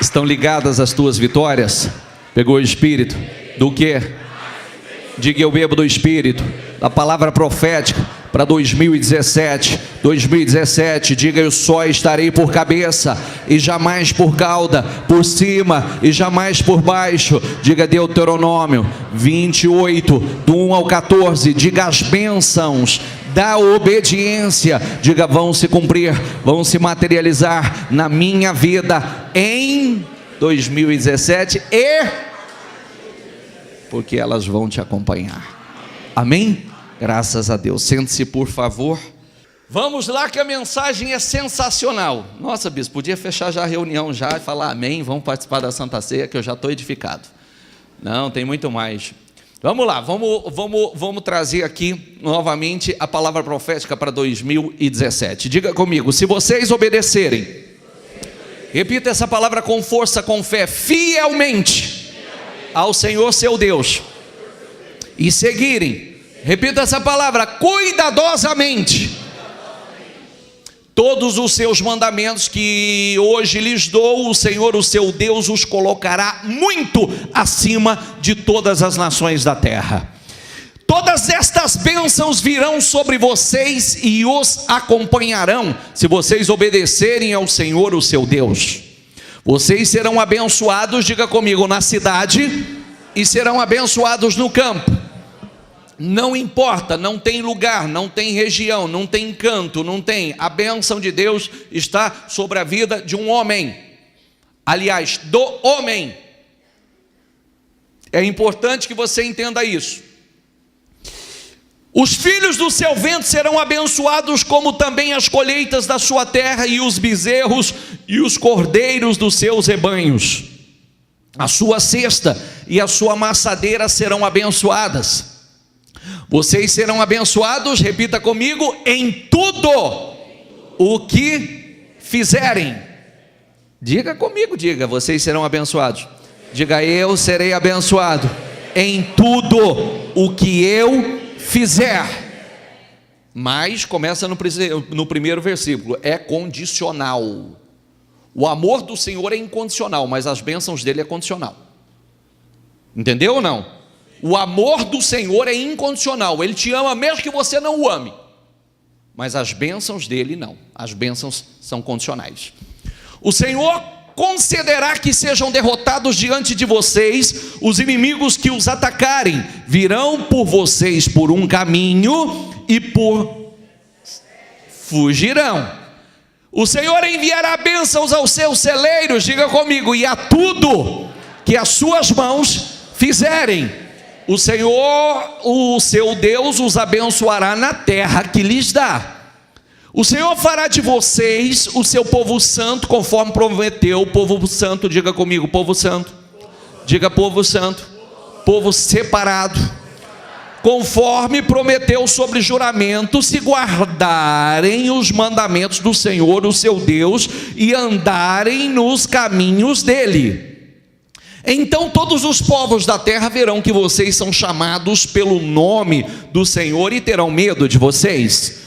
Estão ligadas as tuas vitórias? Pegou o Espírito? Do quê? Diga: eu bebo do Espírito, da palavra profética para 2017. 2017, diga: eu só estarei por cabeça e jamais por cauda, por cima e jamais por baixo. Diga Deuteronômio 28, do 1 ao 14, diga: as bênçãos da obediência, diga, vão se cumprir, vão se materializar na minha vida em 2017 porque elas vão te acompanhar. Amém? Graças a Deus. Sente-se, por favor. Vamos lá, que a mensagem é sensacional. Nossa, bispo, podia fechar já a reunião já e falar amém, vamos participar da Santa Ceia, que eu já estou edificado. Não, tem muito mais. Vamos lá, vamos trazer aqui novamente a palavra profética para 2017. Diga comigo: se vocês obedecerem, repita essa palavra com força, com fé, fielmente ao Senhor seu Deus, e seguirem, repita essa palavra, cuidadosamente, todos os seus mandamentos que hoje lhes dou, o Senhor, o seu Deus, os colocará muito acima de todas as nações da terra. Todas estas bênçãos virão sobre vocês e os acompanharão, se vocês obedecerem ao Senhor, o seu Deus. Vocês serão abençoados, diga comigo, na cidade, e serão abençoados no campo. Não importa, não tem lugar, não tem região, não tem canto, não tem. A bênção de Deus está sobre a vida de um homem. Aliás, do homem. É importante que você entenda isso. Os filhos do seu ventre serão abençoados, como também as colheitas da sua terra, e os bezerros e os cordeiros dos seus rebanhos. A sua cesta e a sua amassadeira serão abençoadas. Vocês serão abençoados, repita comigo, em tudo o que fizerem. Diga comigo, diga: vocês serão abençoados. Diga: eu serei abençoado em tudo o que eu fizer. Mas começa no primeiro versículo, é condicional. O amor do Senhor é incondicional, mas as bênçãos dele é condicional. Entendeu ou não? O amor do Senhor é incondicional, ele te ama mesmo que você não o ame, mas as bênçãos dele não, as bênçãos são condicionais. O Senhor concederá que sejam derrotados diante de vocês os inimigos que os atacarem, virão por vocês por um caminho e fugirão. O Senhor enviará bênçãos aos seus celeiros, diga comigo, e a tudo que as suas mãos fizerem. O Senhor, o seu Deus, os abençoará na terra que lhes dá. O Senhor fará de vocês o seu povo santo, conforme prometeu. Povo santo, diga comigo, povo santo. Diga povo santo, povo separado, conforme prometeu sobre juramento, se guardarem os mandamentos do Senhor, o seu Deus, e andarem nos caminhos dele. Então todos os povos da terra verão que vocês são chamados pelo nome do Senhor e terão medo de vocês.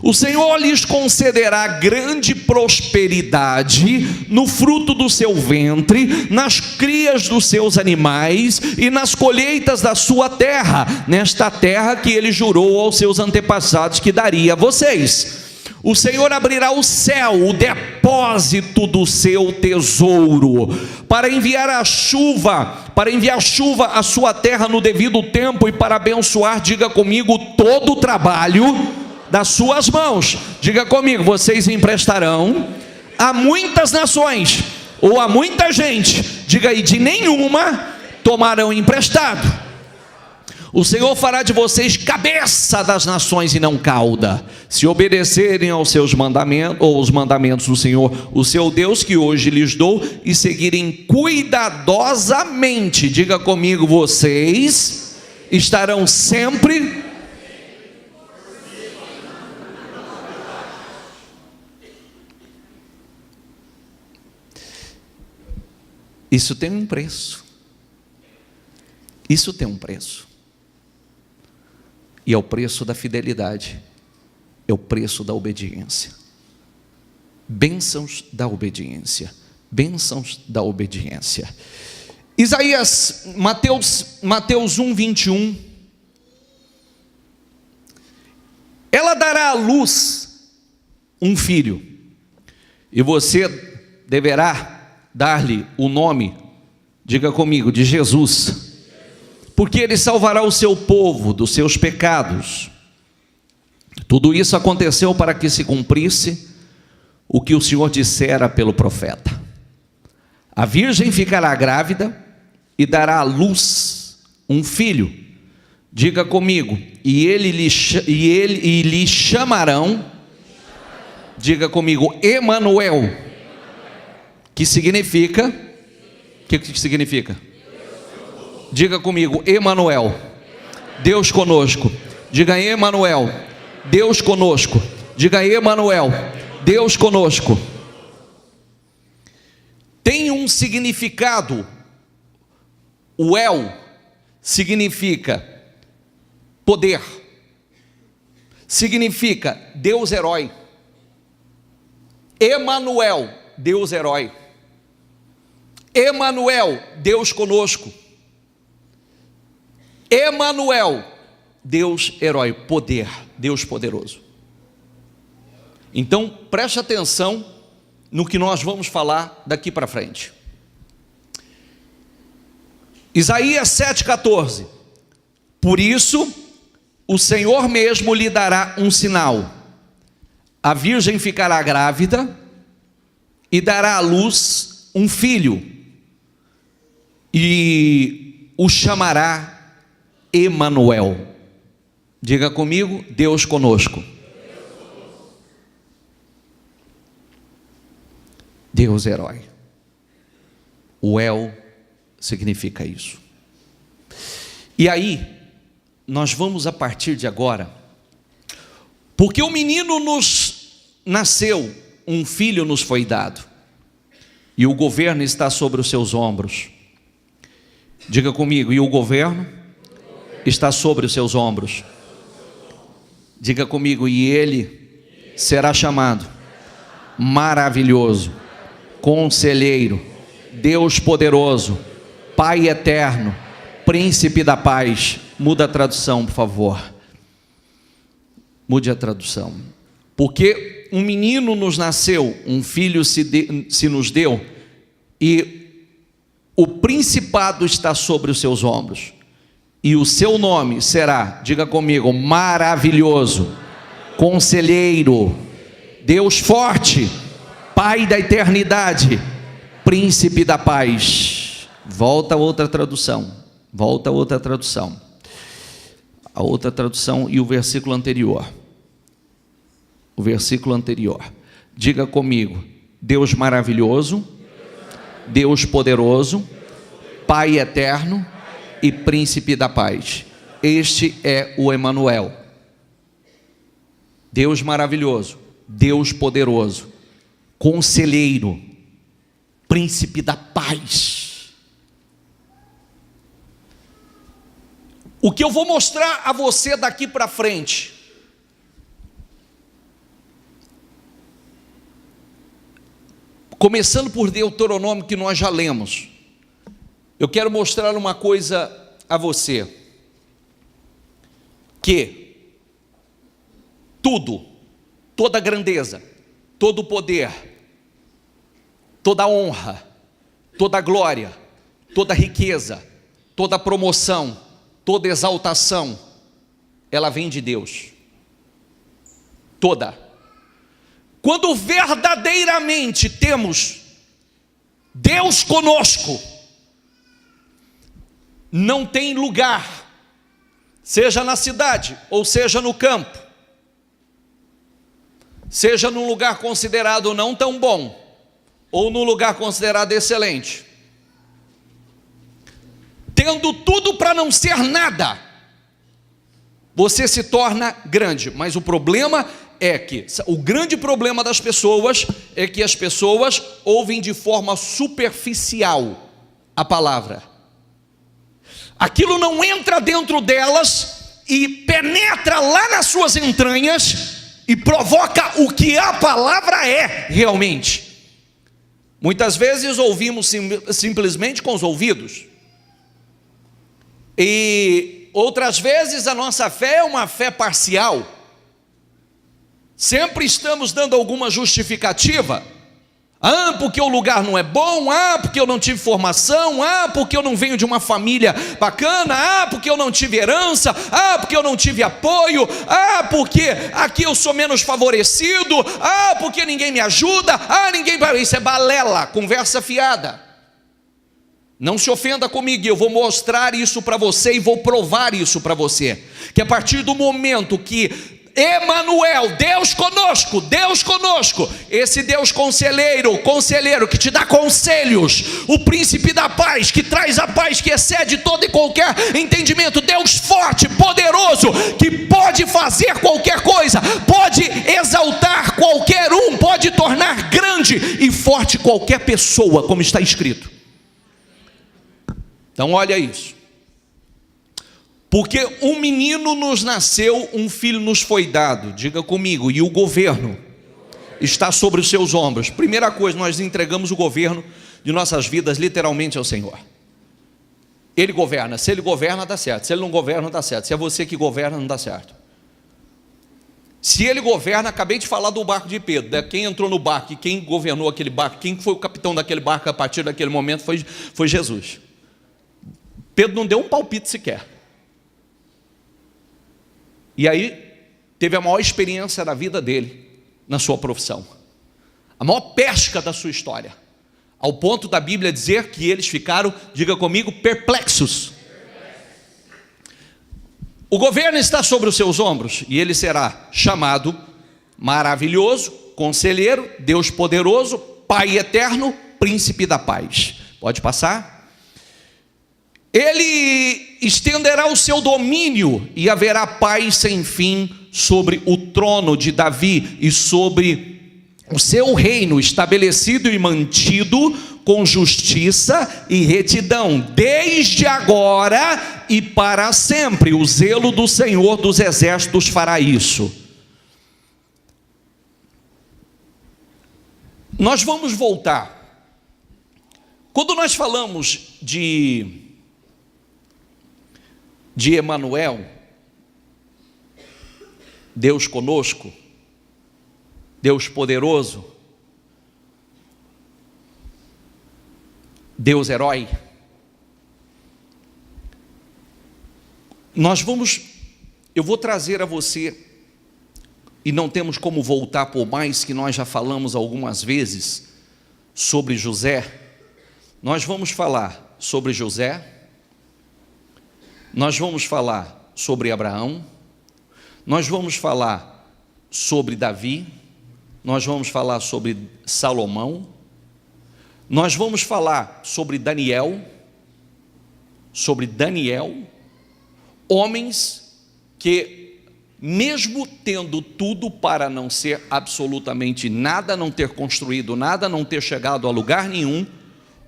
O Senhor lhes concederá grande prosperidade no fruto do seu ventre, nas crias dos seus animais e nas colheitas da sua terra, nesta terra que ele jurou aos seus antepassados que daria a vocês. O Senhor abrirá o céu, o depósito do seu tesouro, para enviar chuva à sua terra no devido tempo e para abençoar, diga comigo, todo o trabalho das suas mãos. Diga comigo: vocês emprestarão a muitas nações, ou a muita gente, diga aí, de nenhuma tomarão emprestado. O Senhor fará de vocês cabeça das nações e não cauda, se obedecerem aos seus mandamentos, ou os mandamentos do Senhor, o seu Deus, que hoje lhes dou, e seguirem cuidadosamente. Diga comigo: vocês estarão sempre Isso tem um preço. Isso tem um preço. E é o preço da fidelidade. É o preço da obediência. Bênçãos da obediência. Bênçãos da obediência. Mateus 1, 21. Ela dará à luz um filho, e você deverá dar-lhe o nome, diga comigo, de Jesus, porque ele salvará o seu povo dos seus pecados. Tudo isso aconteceu para que se cumprisse o que o Senhor dissera pelo profeta: a virgem ficará grávida e dará à luz um filho, diga comigo, e lhe chamarão, diga comigo, Emanuel, que significa, o que significa? Diga comigo, Emanuel, Deus conosco. Diga Emanuel, Deus conosco. Diga Emanuel, Deus conosco. Tem um significado. O El significa poder, significa Deus herói. Emanuel, Deus herói. Emanuel, Deus conosco. Emanuel, Deus herói, poder, Deus poderoso. Então preste atenção no que nós vamos falar daqui para frente. Isaías 7,14. Por isso o Senhor mesmo lhe dará um sinal: a virgem ficará grávida e dará à luz um filho, e o chamará Emanuel. Diga comigo, Deus conosco. Deus herói. O El significa isso. E aí, nós vamos a partir de agora, porque o menino nos nasceu, um filho nos foi dado, e o governo está sobre os seus ombros. Diga comigo, e o governo está sobre os seus ombros. Diga comigo, e ele será chamado Maravilhoso, Conselheiro, Deus Poderoso, Pai Eterno, Príncipe da Paz. Muda a tradução, por favor. Mude a tradução. Porque um menino nos nasceu, um filho se nos deu, e o principado está sobre os seus ombros, e o seu nome será, diga comigo, Maravilhoso, Conselheiro, Deus Forte, Pai da Eternidade, Príncipe da Paz. Volta a outra tradução. Volta a outra tradução. A outra tradução e o versículo anterior. O versículo anterior. Diga comigo, Deus maravilhoso, Deus poderoso, Pai eterno e Príncipe da Paz. Este é o Emanuel. Deus maravilhoso, Deus poderoso, Conselheiro, Príncipe da Paz. O que eu vou mostrar a você daqui para frente, começando por Deuteronômio, que nós já lemos, eu quero mostrar uma coisa a você, que tudo, toda grandeza, todo poder, toda honra, toda glória, toda riqueza, toda promoção, toda exaltação, ela vem de Deus. Toda. Quando verdadeiramente temos Deus conosco, não tem lugar, seja na cidade ou seja no campo, seja num lugar considerado não tão bom ou num lugar considerado excelente, tendo tudo para não ser nada, você se torna grande. Mas o problema é que, o grande problema das pessoas é que as pessoas ouvem de forma superficial a palavra. Aquilo não entra dentro delas e penetra lá nas suas entranhas e provoca o que a palavra é realmente. Muitas vezes ouvimos simplesmente com os ouvidos, e outras vezes a nossa fé é uma fé parcial. Sempre estamos dando alguma justificativa. Porque o lugar não é bom, porque eu não tive formação, porque eu não venho de uma família bacana, porque eu não tive herança, porque eu não tive apoio, porque aqui eu sou menos favorecido, porque ninguém me ajuda, ninguém vai. Isso é balela, conversa fiada. Não se ofenda comigo, eu vou mostrar isso para você e vou provar isso para você, que a partir do momento que Emanuel, Deus conosco, esse Deus conselheiro que te dá conselhos, o príncipe da paz, que traz a paz que excede todo e qualquer entendimento, Deus forte, poderoso, que pode fazer qualquer coisa, pode exaltar qualquer um, pode tornar grande e forte qualquer pessoa, como está escrito. Então olha isso. Porque um menino nos nasceu, um filho nos foi dado, diga comigo, e o governo está sobre os seus ombros. Primeira coisa, nós entregamos o governo de nossas vidas literalmente ao Senhor. Ele governa, se Ele governa dá certo, se Ele não governa não dá certo, se é você que governa não dá certo. Se Ele governa, acabei de falar do barco de Pedro, quem entrou no barco e quem governou aquele barco, quem foi o capitão daquele barco a partir daquele momento foi Jesus. Pedro não deu um palpite sequer. E aí, teve a maior experiência da vida dele, na sua profissão, a maior pesca da sua história, ao ponto da Bíblia dizer que eles ficaram, diga comigo, perplexos. O governo está sobre os seus ombros, e ele será chamado maravilhoso, conselheiro, Deus poderoso, Pai eterno, príncipe da paz. Pode passar? Ele estenderá o seu domínio e haverá paz sem fim sobre o trono de Davi e sobre o seu reino, estabelecido e mantido com justiça e retidão, desde agora e para sempre. O zelo do Senhor dos exércitos fará isso. Nós vamos voltar. Quando nós falamos de Emanuel, Deus conosco, Deus poderoso, Deus herói, eu vou trazer a você, e não temos como voltar, por mais que nós já falamos algumas vezes sobre José. Nós vamos falar sobre José, nós vamos falar sobre Abraão, nós vamos falar sobre Davi, nós vamos falar sobre Salomão, nós vamos falar sobre Daniel, homens que, mesmo tendo tudo para não ser absolutamente nada, não ter construído nada, não ter chegado a lugar nenhum,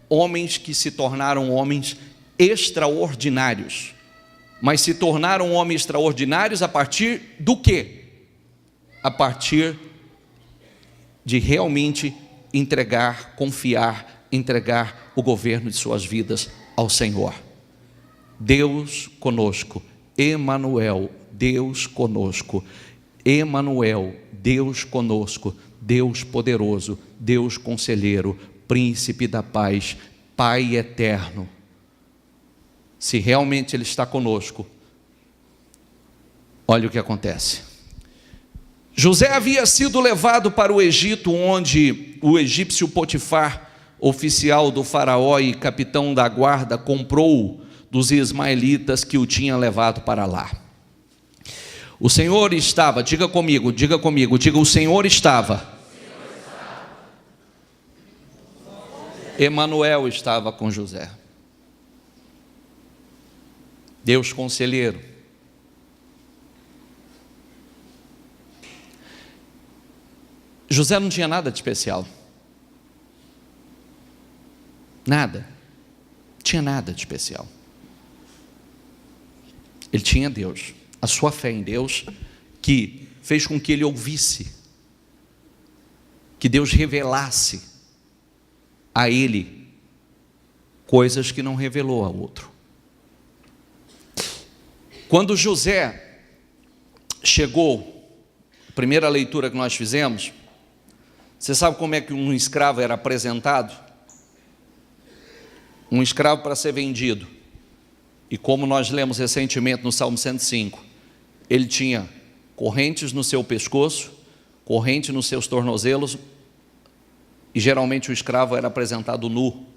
homens que se tornaram homens extraordinários. Mas se tornaram homens extraordinários a partir do quê? A partir de realmente entregar o governo de suas vidas ao Senhor. Deus conosco, Emanuel, Deus conosco, Emanuel, Deus conosco, Deus poderoso, Deus conselheiro, príncipe da paz, Pai eterno. Se realmente Ele está conosco, olha o que acontece. José havia sido levado para o Egito, onde o egípcio Potifar, oficial do faraó e capitão da guarda, comprou dos ismaelitas que o tinham levado para lá. O Senhor estava, diga comigo, o Senhor estava. Emanuel estava com José. Deus conselheiro. José não tinha nada de especial. Nada. Tinha nada de especial. Ele tinha Deus. A sua fé em Deus que fez com que ele ouvisse, que Deus revelasse a ele coisas que não revelou ao outro. Quando José chegou, a primeira leitura que nós fizemos, você sabe como é que um escravo era apresentado? Um escravo para ser vendido, e como nós lemos recentemente no Salmo 105, ele tinha correntes no seu pescoço, corrente nos seus tornozelos, e geralmente o escravo era apresentado nu.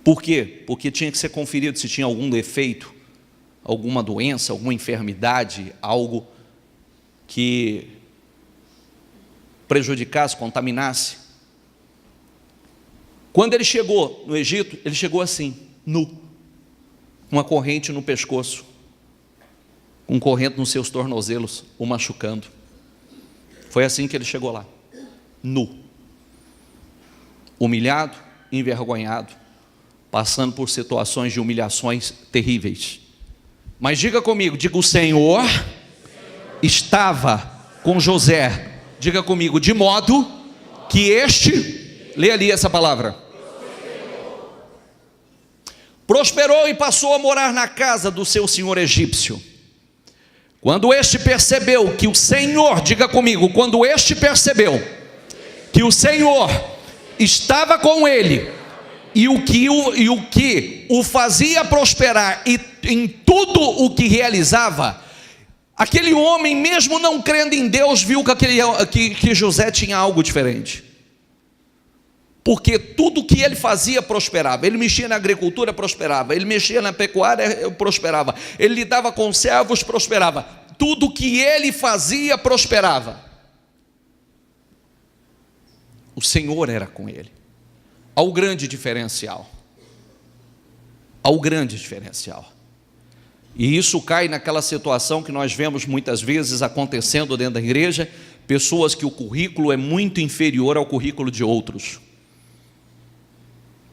Por quê? Porque tinha que ser conferido se tinha algum defeito, alguma doença, alguma enfermidade, algo que prejudicasse, contaminasse. Quando ele chegou no Egito, ele chegou assim, nu, uma corrente no pescoço, com corrente nos seus tornozelos, o machucando. Foi assim que ele chegou lá, nu, humilhado, envergonhado, passando por situações de humilhações terríveis. Mas diga comigo, diga: o Senhor estava com José, diga comigo, de modo que este, lê ali essa palavra, prosperou e passou a morar na casa do seu senhor egípcio. Quando este percebeu que o Senhor, diga comigo, quando este percebeu que o Senhor estava com ele, e o que o fazia prosperar, e em tudo o que realizava, aquele homem, mesmo não crendo em Deus, viu que José tinha algo diferente. Porque tudo que ele fazia prosperava. Ele mexia na agricultura, prosperava. Ele mexia na pecuária, prosperava. Ele lidava com servos, prosperava. Tudo que ele fazia prosperava. O Senhor era com ele. Ao grande diferencial. Ao grande diferencial. E isso cai naquela situação que nós vemos muitas vezes acontecendo dentro da igreja, pessoas que o currículo é muito inferior ao currículo de outros.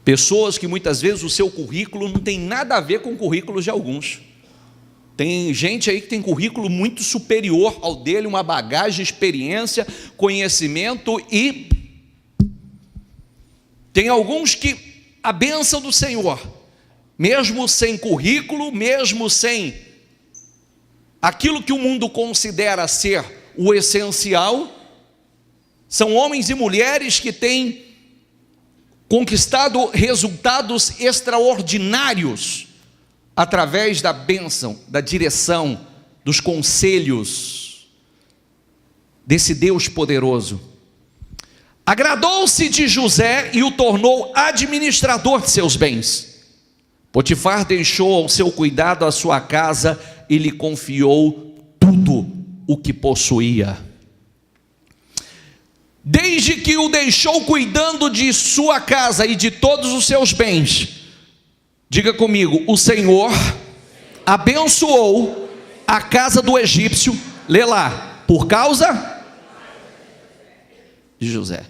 Pessoas que muitas vezes o seu currículo não tem nada a ver com o currículo de alguns. Tem gente aí que tem currículo muito superior ao dele, uma bagagem, experiência, conhecimento, e tem alguns que a bênção do Senhor, mesmo sem currículo, mesmo sem aquilo que o mundo considera ser o essencial, são homens e mulheres que têm conquistado resultados extraordinários através da bênção, da direção, dos conselhos desse Deus poderoso. Agradou-se de José e o tornou administrador de seus bens. Potifar deixou ao seu cuidado a sua casa e lhe confiou tudo o que possuía. Desde que o deixou cuidando de sua casa e de todos os seus bens, diga comigo, o Senhor abençoou a casa do egípcio, lê lá, por causa de José.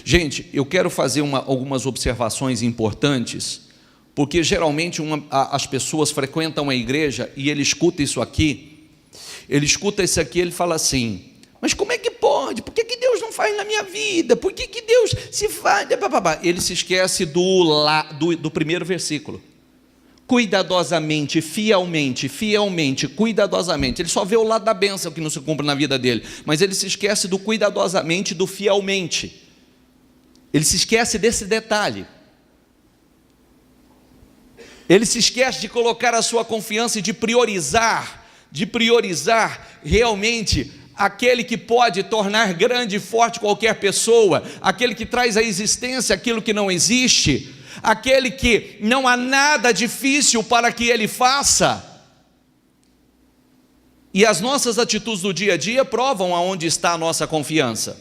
Gente, eu quero fazer algumas observações importantes, porque geralmente as pessoas frequentam a igreja e ele escuta isso aqui, ele fala assim: mas como é que pode? Por que Deus não faz na minha vida? Por que Deus se faz? Ele se esquece do primeiro versículo. Cuidadosamente, fielmente, cuidadosamente. Ele só vê o lado da bênção que não se cumpre na vida dele, mas ele se esquece do cuidadosamente e do fielmente. Ele se esquece desse detalhe. Ele se esquece de colocar a sua confiança e de priorizar realmente aquele que pode tornar grande e forte qualquer pessoa, aquele que traz à existência aquilo que não existe, aquele que não há nada difícil para que ele faça. E as nossas atitudes do dia a dia provam aonde está a nossa confiança.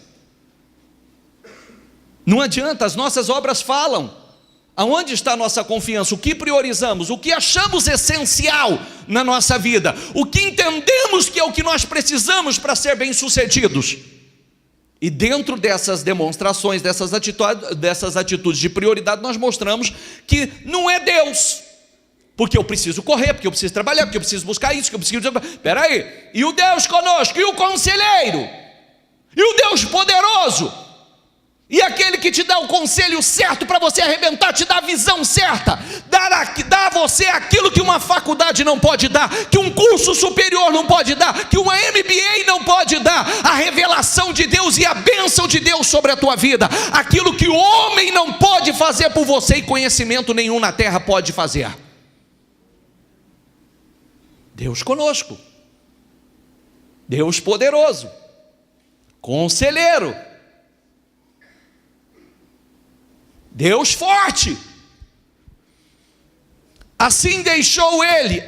Não adianta, as nossas obras falam. Aonde está a nossa confiança? O que priorizamos? O que achamos essencial na nossa vida? O que entendemos que é o que nós precisamos para ser bem-sucedidos? E dentro dessas demonstrações, dessas atitudes de prioridade, nós mostramos que não é Deus, porque eu preciso correr, porque eu preciso trabalhar, porque eu preciso buscar isso, que eu preciso... Espera aí, e o Deus conosco, e o conselheiro, e o Deus poderoso, E aquele que te dá o conselho certo para você arrebentar, te dá a visão certa, dá a você aquilo que uma faculdade não pode dar, que um curso superior não pode dar, que uma MBA não pode dar, a revelação de Deus e a bênção de Deus sobre a tua vida, aquilo que o homem não pode fazer por você e conhecimento nenhum na terra pode fazer. Deus conosco, Deus poderoso, conselheiro, Deus forte. Assim deixou ele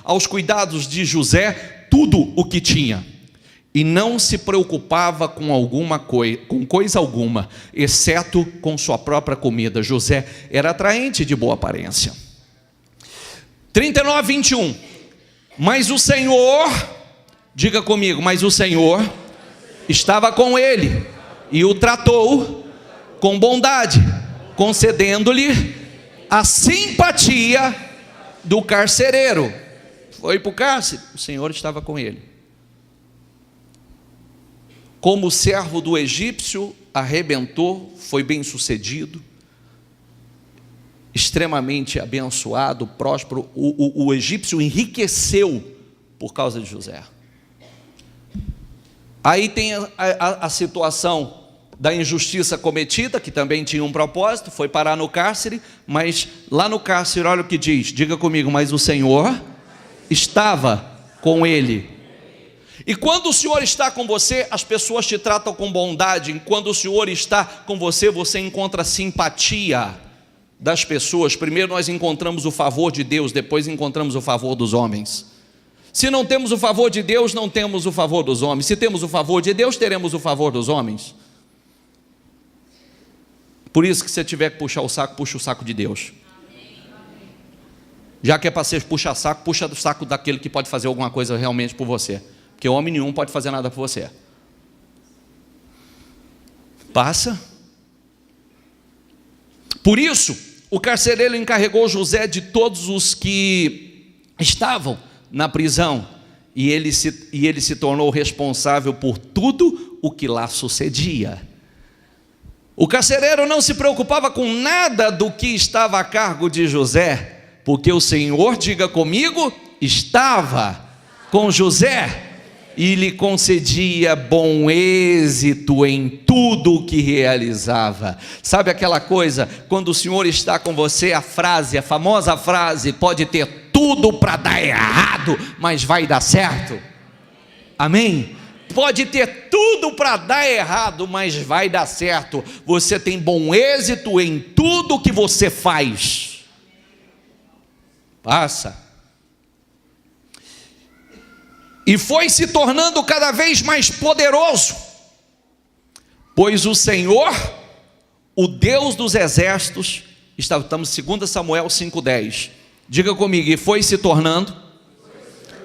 aos cuidados de José tudo o que tinha, e não se preocupava com coisa alguma, exceto com sua própria comida. José era atraente, de boa aparência. 39, 21. Mas o Senhor, diga comigo, mas o Senhor estava com ele e o tratou com bondade, concedendo-lhe a simpatia do carcereiro. Foi para o cárcere, o Senhor estava com ele. Como servo do egípcio, arrebentou, foi bem sucedido, extremamente abençoado, próspero. O egípcio enriqueceu por causa de José. Aí tem a situação da injustiça cometida, que também tinha um propósito, foi parar no cárcere, mas lá no cárcere, olha o que diz, diga comigo, mas o Senhor estava com ele. E quando o Senhor está com você, as pessoas te tratam com bondade. E quando o Senhor está com você, você encontra simpatia das pessoas. Primeiro nós encontramos o favor de Deus, depois encontramos o favor dos homens. Se não temos o favor de Deus, não temos o favor dos homens. Se temos o favor de Deus, teremos o favor dos homens. Por isso que se tiver que puxar o saco, puxa o saco de Deus. Já que é para ser puxar saco, puxa do saco daquele que pode fazer alguma coisa realmente por você. Porque homem nenhum pode fazer nada por você. Passa. Por isso, o carcereiro encarregou José de todos os que estavam na prisão, e ele se tornou responsável por tudo o que lá sucedia. O carcereiro não se preocupava com nada do que estava a cargo de José, porque o Senhor, diga comigo, estava com José e lhe concedia bom êxito em tudo o que realizava. Sabe aquela coisa, quando o Senhor está com você, a famosa frase, pode ter tudo para dar errado, mas vai dar certo? Amém? Pode ter tudo para dar errado, mas vai dar certo. Você tem bom êxito em tudo que você faz. Passa. E foi se tornando cada vez mais poderoso, pois o Senhor, o Deus dos exércitos, estamos em 2 Samuel 5,10. Diga comigo, e foi se tornando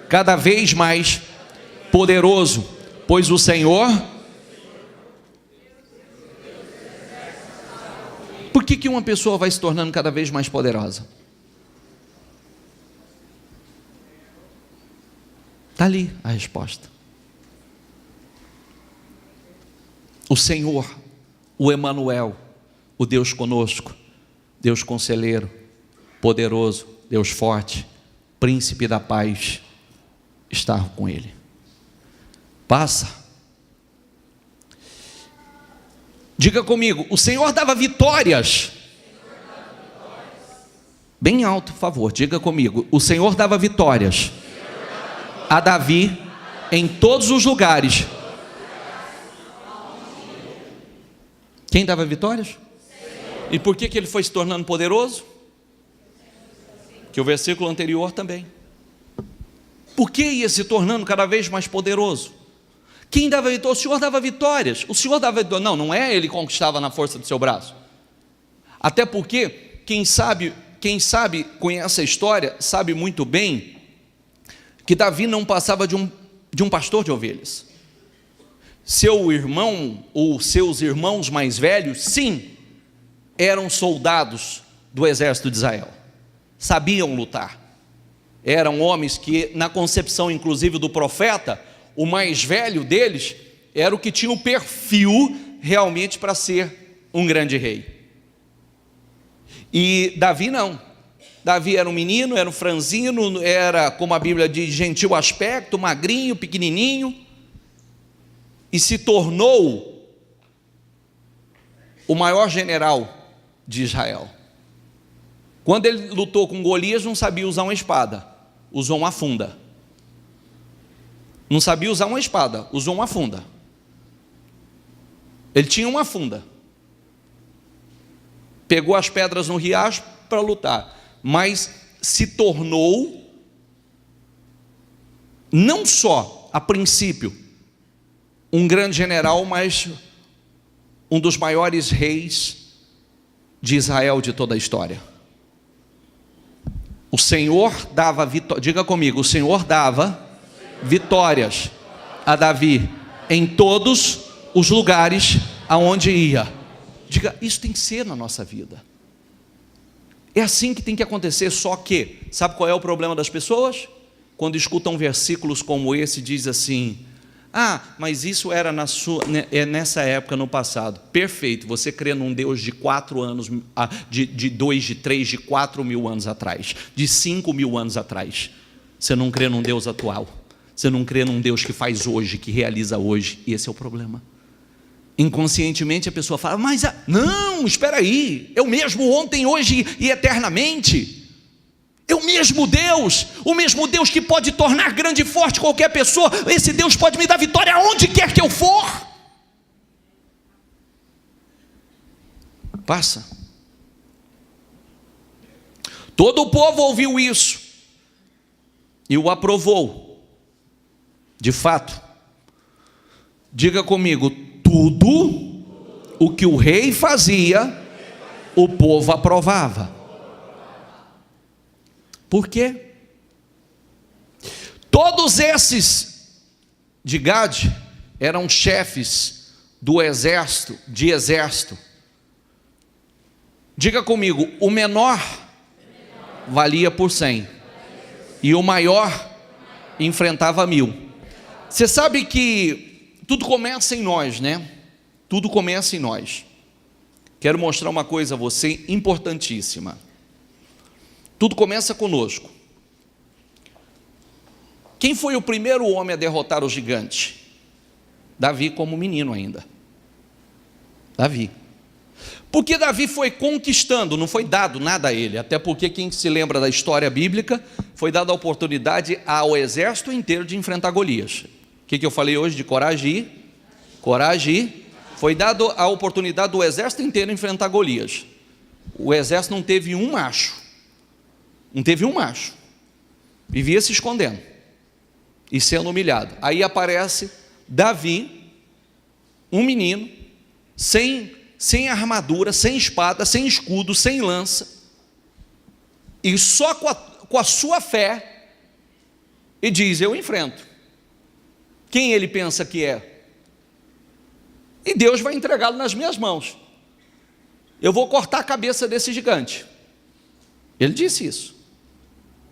cada vez mais poderoso, pois o Senhor... Por que uma pessoa vai se tornando cada vez mais poderosa? Está ali a resposta. O Senhor, o Emanuel, o Deus conosco, Deus conselheiro, poderoso, Deus forte, príncipe da paz, está com ele. Passa. Diga comigo, o Senhor dava vitórias. Bem alto, por favor, diga comigo, o Senhor dava vitórias a Davi em todos os lugares. Quem dava vitórias? E por que ele foi se tornando poderoso? Que o versículo anterior também. Por que ia se tornando cada vez mais poderoso? Quem dava vitória? O Senhor dava vitórias. O Senhor dava vitórias. Não é ele que conquistava na força do seu braço. Até porque quem sabe conhece a história, sabe muito bem que Davi não passava de um pastor de ovelhas. Seu irmão ou seus irmãos mais velhos, sim, eram soldados do exército de Israel, sabiam lutar, eram homens que, na concepção inclusive do profeta, o mais velho deles era o que tinha o perfil realmente para ser um grande rei. E Davi não. Davi era um menino, era um franzino, era, como a Bíblia diz, gentil aspecto, magrinho, pequenininho, e se tornou o maior general de Israel. Quando ele lutou com Golias, não sabia usar uma espada, usou uma funda. Não sabia usar uma espada, usou uma funda. Ele tinha uma funda. Pegou as pedras no riacho para lutar, mas se tornou, não só a princípio, um grande general, mas um dos maiores reis de Israel de toda a história. O Senhor dava vitórias, diga comigo, o Senhor dava vitórias a Davi em todos os lugares aonde ia. Diga, isso tem que ser na nossa vida. É assim que tem que acontecer, só que, sabe qual é o problema das pessoas? Quando escutam versículos como esse, diz assim, mas isso era nessa época, no passado. Perfeito, você crê num Deus de 4 anos, de 2, de 3, de 4 mil anos atrás, de 5 mil anos atrás. Você não crê num Deus atual. Você não crê num Deus que faz hoje, que realiza hoje. E esse é o problema. Inconscientemente a pessoa fala, mas não, espera aí, é o mesmo ontem, hoje e eternamente. É o mesmo Deus que pode tornar grande e forte qualquer pessoa. Esse Deus pode me dar vitória aonde quer que eu for. Passa. Todo o povo ouviu isso e o aprovou. De fato, diga comigo, tudo o que o rei fazia, o povo aprovava. Por quê? Todos esses de Gade eram chefes do exército, de exército. Diga comigo, o menor valia por 100 e o maior enfrentava 1000. Você sabe que tudo começa em nós, né? Tudo começa em nós. Quero mostrar uma coisa a você importantíssima. Tudo começa conosco. Quem foi o primeiro homem a derrotar o gigante? Davi, como menino ainda. Davi. Porque Davi foi conquistando, não foi dado nada a ele. Até porque quem se lembra da história bíblica, foi dada a oportunidade ao exército inteiro de enfrentar Golias. O que eu falei hoje de coragem? Foi dado a oportunidade do exército inteiro enfrentar Golias. O exército não teve um macho. Vivia se escondendo e sendo humilhado. Aí aparece Davi, um menino, sem armadura, sem espada, sem escudo, sem lança, e só com a sua fé, e diz, eu enfrento. Quem ele pensa que é? E Deus vai entregá-lo nas minhas mãos. Eu vou cortar a cabeça desse gigante. Ele disse isso.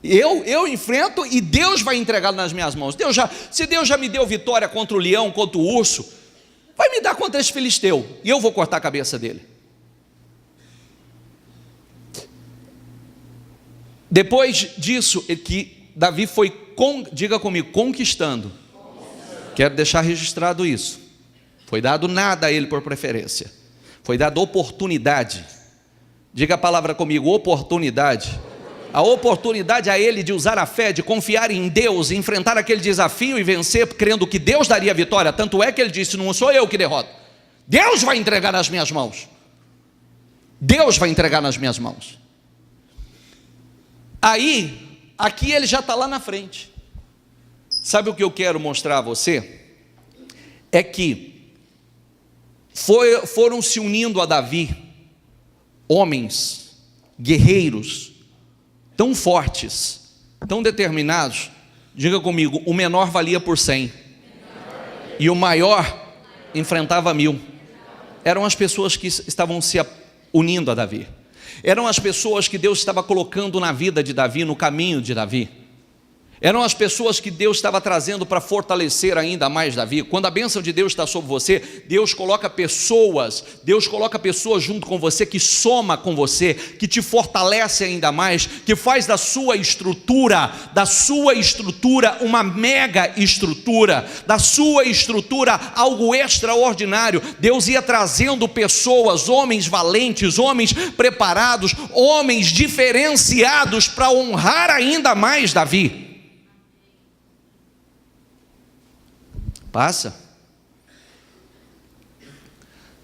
Eu enfrento e Deus vai entregá-lo nas minhas mãos. Se Deus já me deu vitória contra o leão, contra o urso, vai me dar contra esse filisteu, e eu vou cortar a cabeça dele. Depois disso, que Davi foi, diga comigo, conquistando. Quero deixar registrado isso. Foi dado nada a ele por preferência. Foi dada oportunidade. Diga a palavra comigo, oportunidade. A oportunidade a ele de usar a fé, de confiar em Deus, enfrentar aquele desafio e vencer, crendo que Deus daria a vitória. Tanto é que ele disse, não sou eu que derroto. Deus vai entregar nas minhas mãos. Deus vai entregar nas minhas mãos. Aí, aqui ele já está lá na frente. Sabe o que eu quero mostrar a você? É que foram se unindo a Davi homens, guerreiros, tão fortes, tão determinados. Diga comigo, o menor valia por 100 e o maior enfrentava 1000. Eram as pessoas que estavam se unindo a Davi. Eram as pessoas que Deus estava colocando na vida de Davi, no caminho de Davi. Eram as pessoas que Deus estava trazendo para fortalecer ainda mais Davi. Quando a bênção de Deus está sobre você, Deus coloca pessoas junto com você, que soma com você, que te fortalece ainda mais, que faz da sua estrutura uma mega estrutura, da sua estrutura algo extraordinário. Deus ia trazendo pessoas, homens valentes, homens preparados, homens diferenciados para honrar ainda mais Davi. Passa.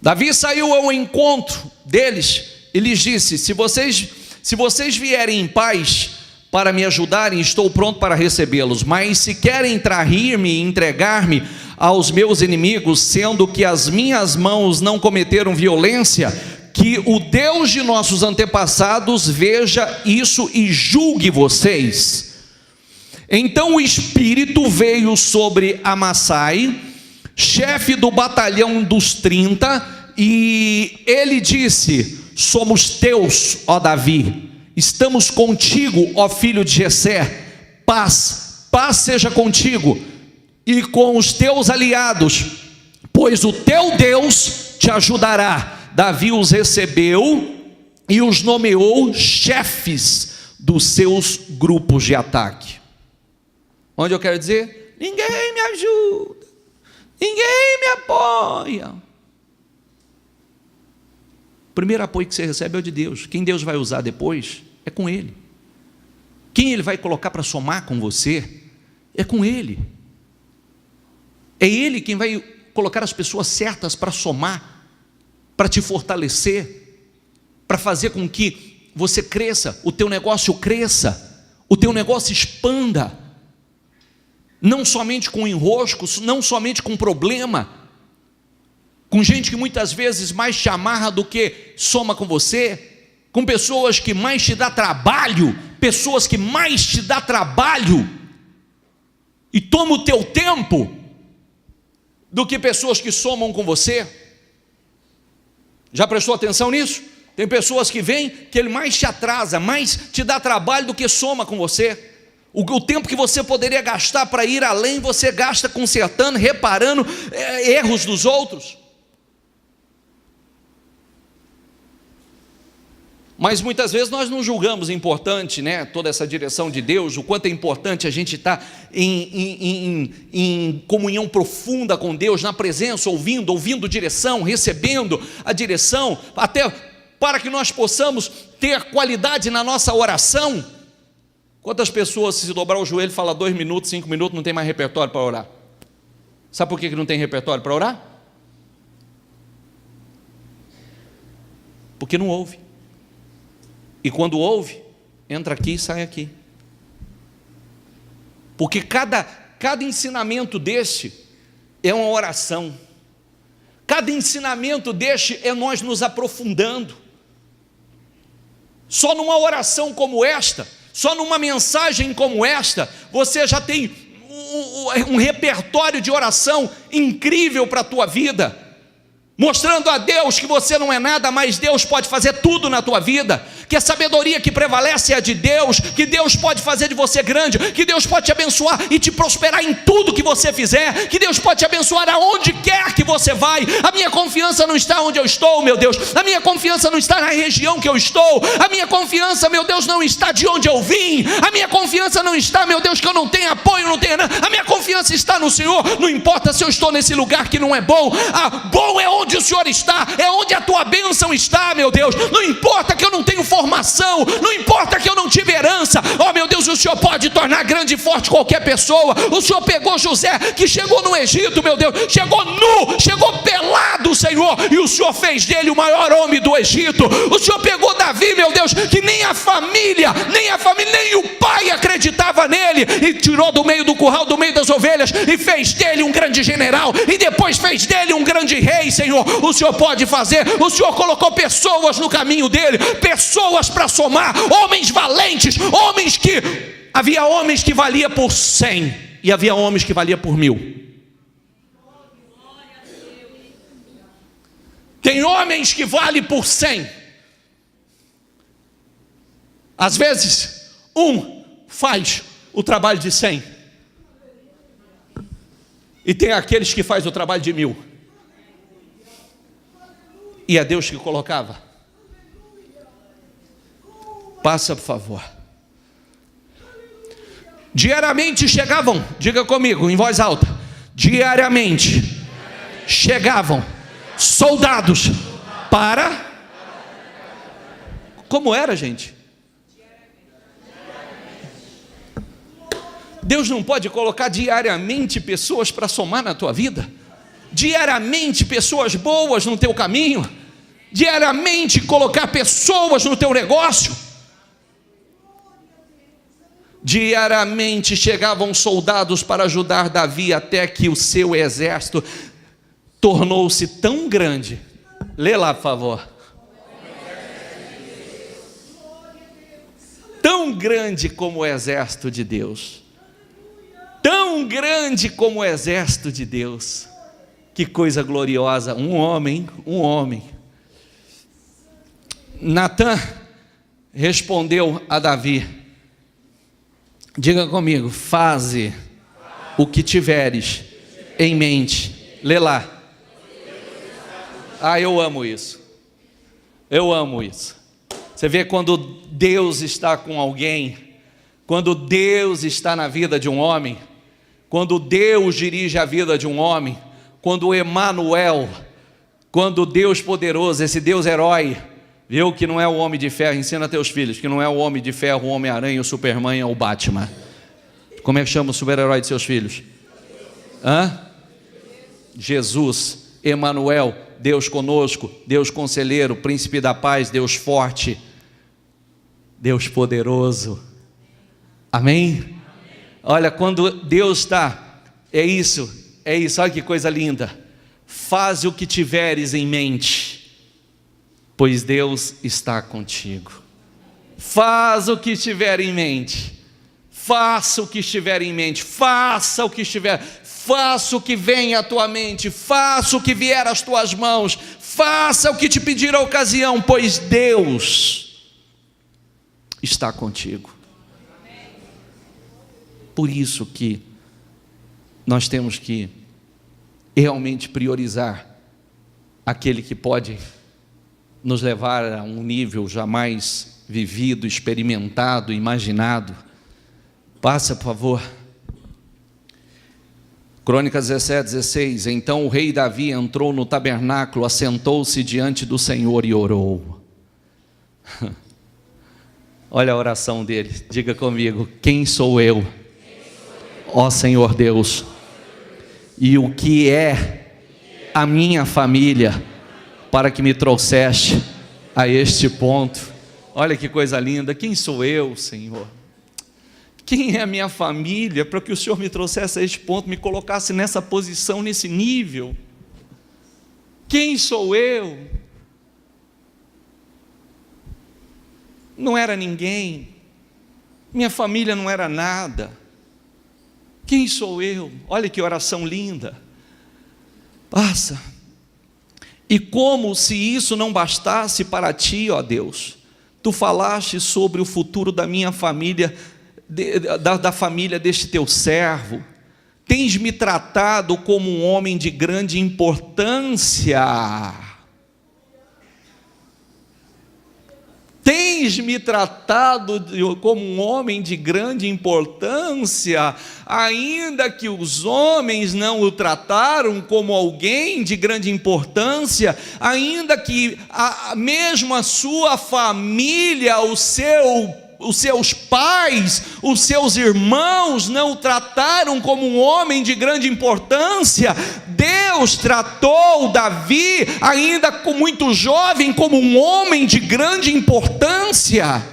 Davi saiu ao encontro deles e lhes disse: se vocês vierem em paz para me ajudarem, estou pronto para recebê-los. Mas se querem trair-me e entregar-me aos meus inimigos, sendo que as minhas mãos não cometeram violência, que o Deus de nossos antepassados veja isso e julgue vocês. Então o Espírito veio sobre Amassai, chefe do batalhão dos 30, e ele disse: somos teus, ó Davi, estamos contigo, ó filho de Jessé. Paz seja contigo e com os teus aliados, pois o teu Deus te ajudará. Davi os recebeu e os nomeou chefes dos seus grupos de ataque. Onde eu quero dizer? Ninguém me ajuda, ninguém me apoia. O primeiro apoio que você recebe é o de Deus. Quem Deus vai usar depois é com Ele. Quem Ele vai colocar para somar com você é com Ele. É Ele quem vai colocar as pessoas certas para somar, para te fortalecer, para fazer com que você cresça, o teu negócio cresça, o teu negócio expanda. Não somente com enroscos, não somente com problema, com gente que muitas vezes mais te amarra do que soma com você, com pessoas que mais te dá trabalho, e toma o teu tempo, do que pessoas que somam com você. Já prestou atenção nisso? Tem pessoas que vêm, que ele mais te atrasa, mais te dá trabalho do que soma com você. O tempo que você poderia gastar para ir além, você gasta consertando, reparando erros dos outros. Mas muitas vezes nós não julgamos importante, né, toda essa direção de Deus, o quanto é importante a gente estar em comunhão profunda com Deus, na presença, ouvindo direção, recebendo a direção, até para que nós possamos ter qualidade na nossa oração. Quantas pessoas, se dobrar o joelho, fala 2 minutos, 5 minutos, não tem mais repertório para orar? Sabe por que não tem repertório para orar? Porque não ouve. E quando ouve, entra aqui e sai aqui. Porque cada ensinamento deste é uma oração. Cada ensinamento deste é nós nos aprofundando. Só numa oração como esta, só numa mensagem como esta, você já tem um repertório de oração incrível para a tua vida, mostrando a Deus que você não é nada, mas Deus pode fazer tudo na tua vida, que a sabedoria que prevalece é a de Deus, que Deus pode fazer de você grande, que Deus pode te abençoar e te prosperar em tudo que você fizer, que Deus pode te abençoar aonde quer que você vai. A minha confiança não está onde eu estou, meu Deus, a minha confiança não está na região que eu estou, a minha confiança, meu Deus, não está de onde eu vim, a minha confiança não está, meu Deus, que eu não tenho apoio, não tenho nada, a minha confiança está no Senhor. Não importa se eu estou nesse lugar que não é bom, bom é onde o Senhor está, é onde a tua bênção está, meu Deus. Não importa que eu não tenho formação, não importa que eu não tive herança, oh meu Deus, o Senhor pode tornar grande e forte qualquer pessoa. O Senhor pegou José, que chegou no Egito, meu Deus, chegou nu, chegou pelado, Senhor, e o Senhor fez dele o maior homem do Egito. O Senhor pegou Davi, meu Deus, que nem a família, nem o pai acreditava nele, e tirou do meio do curral, do meio das ovelhas, e fez dele um grande general, e depois fez dele um grande rei. Senhor, o Senhor pode fazer. O Senhor colocou pessoas no caminho dele, pessoas para somar, homens valentes, homens que, havia homens que valia por 100 e havia homens que valia por 1000. Tem homens que valem por 100. Às vezes um faz o trabalho de 100. E tem aqueles que fazem o trabalho de 1000. E é Deus que colocava. Passa, por favor. Diariamente chegavam, diga comigo em voz alta, diariamente chegavam soldados para... Como era, gente? Deus não pode colocar diariamente pessoas para somar na tua vida? Diariamente pessoas boas no teu caminho? Diariamente colocar pessoas no teu negócio? Diariamente chegavam soldados para ajudar Davi, até que o seu exército tornou-se tão grande. Lê lá, por favor. Tão grande como o exército de Deus. Tão grande como o exército de Deus. Que coisa gloriosa. Um homem. Natã respondeu a Davi. Diga comigo, faze o que tiveres em mente. Lê lá. Eu amo isso. Eu amo isso. Você vê quando Deus está com alguém, quando Deus está na vida de um homem, quando Deus dirige a vida de um homem, quando o Emanuel, quando Deus poderoso, esse Deus herói, viu que não é o homem de ferro, ensina teus filhos, que não é o homem de ferro, o Homem-Aranha, o Superman, é o Batman. Como é que chama o super-herói de seus filhos? Jesus, Emanuel, Deus conosco, Deus conselheiro, príncipe da paz, Deus forte, Deus poderoso. Amém? Olha, quando Deus está, é isso, olha que coisa linda. Faz o que tiveres em mente, pois Deus está contigo. Faz o que estiver em mente. Faça o que estiver em mente. Faça o que estiver. Faça o que vem à tua mente. Faça o que vier às tuas mãos. Faça o que te pedir a ocasião, pois Deus está contigo. Por isso que nós temos que realmente priorizar aquele que pode nos levar a um nível jamais vivido, experimentado, imaginado. Passa, por favor. Crônicas 17:16. Então o rei Davi entrou no tabernáculo, assentou-se diante do Senhor e orou. Olha a oração dele, diga comigo: quem sou eu, ó Senhor Deus, e o que é a minha família, para que me trouxeste a este ponto? Olha que coisa linda. Quem sou eu, Senhor? Quem é a minha família, para que o Senhor me trouxesse a este ponto, me colocasse nessa posição, nesse nível? Quem sou eu? Não era ninguém, minha família não era nada. Quem sou eu? Olha que oração linda. Passa. E como se isso não bastasse para ti, ó Deus, tu falaste sobre o futuro da minha família, da família deste teu servo. Tens me tratado como um homem de grande importância. Tens me tratado como um homem de grande importância, ainda que os homens não o trataram como alguém de grande importância, ainda que mesmo a sua família, os seus pais, os seus irmãos não o trataram como um homem de grande importância, Deus tratou Davi, ainda muito jovem, como um homem de grande importância.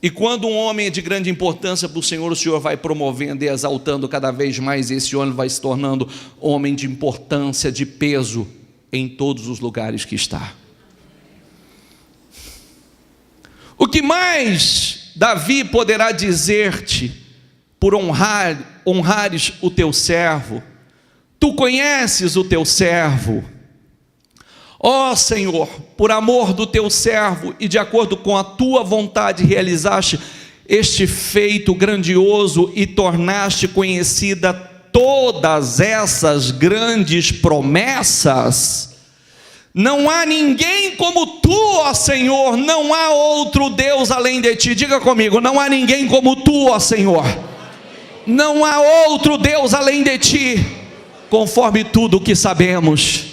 E quando um homem é de grande importância para o Senhor vai promovendo e exaltando cada vez mais, e esse homem vai se tornando homem de importância, de peso, em todos os lugares que está. O que mais Davi poderá dizer-te por honrares o teu servo? Tu conheces o teu servo. Ó Senhor, por amor do teu servo e de acordo com a tua vontade realizaste este feito grandioso e tornaste conhecida todas essas grandes promessas. Não há ninguém como tu, ó Senhor, não há outro Deus além de ti. Diga comigo, não há ninguém como tu, ó Senhor. Não há outro Deus além de ti, conforme tudo o que sabemos.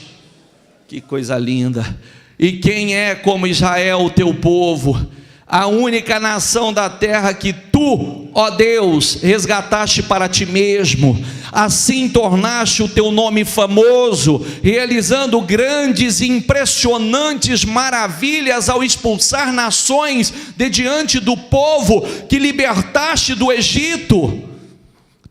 Que coisa linda. E quem é como Israel, o teu povo, a única nação da terra que tu, ó Deus, resgataste para ti mesmo. Assim tornaste o teu nome famoso, realizando grandes e impressionantes maravilhas ao expulsar nações de diante do povo que libertaste do Egito.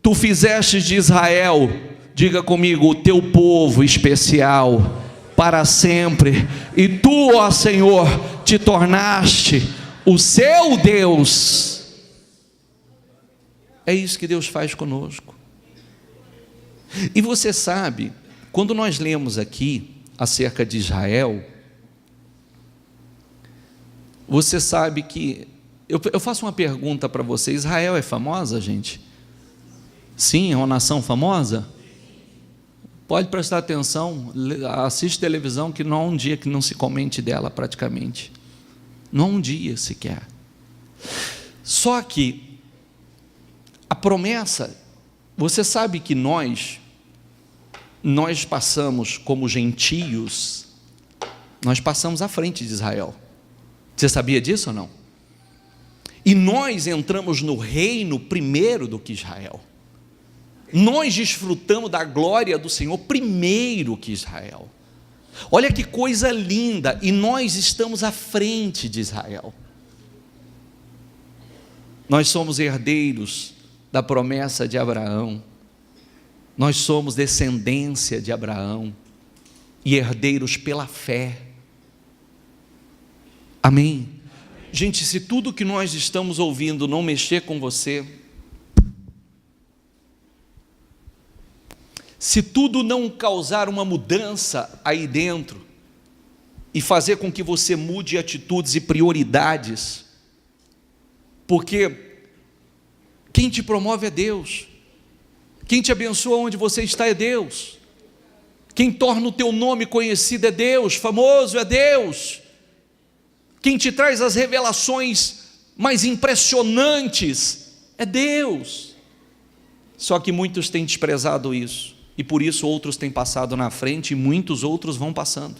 Tu fizeste de Israel, diga comigo, o teu povo especial para sempre, e tu, ó Senhor, te tornaste o seu Deus. É isso que Deus faz conosco. E você sabe, quando nós lemos aqui acerca de Israel, você sabe que, eu faço uma pergunta para você: Israel é famosa, gente? Sim, é uma nação famosa? Pode prestar atenção, assiste televisão, que não há um dia que não se comente dela praticamente. Não há um dia sequer. Só que a promessa, você sabe que nós passamos como gentios, nós passamos à frente de Israel. Você sabia disso ou não? E nós entramos no reino primeiro do que Israel. Nós desfrutamos da glória do Senhor primeiro que Israel. Olha que coisa linda, e nós estamos à frente de Israel. Nós somos herdeiros da promessa de Abraão, nós somos descendência de Abraão e herdeiros pela fé. Amém? Gente, se tudo que nós estamos ouvindo não mexer com você, se tudo não causar uma mudança aí dentro e fazer com que você mude atitudes e prioridades, porque quem te promove é Deus, quem te abençoa onde você está é Deus, quem torna o teu nome conhecido é Deus, famoso é Deus, quem te traz as revelações mais impressionantes é Deus. Só que muitos têm desprezado isso, e por isso outros têm passado na frente, e muitos outros vão passando.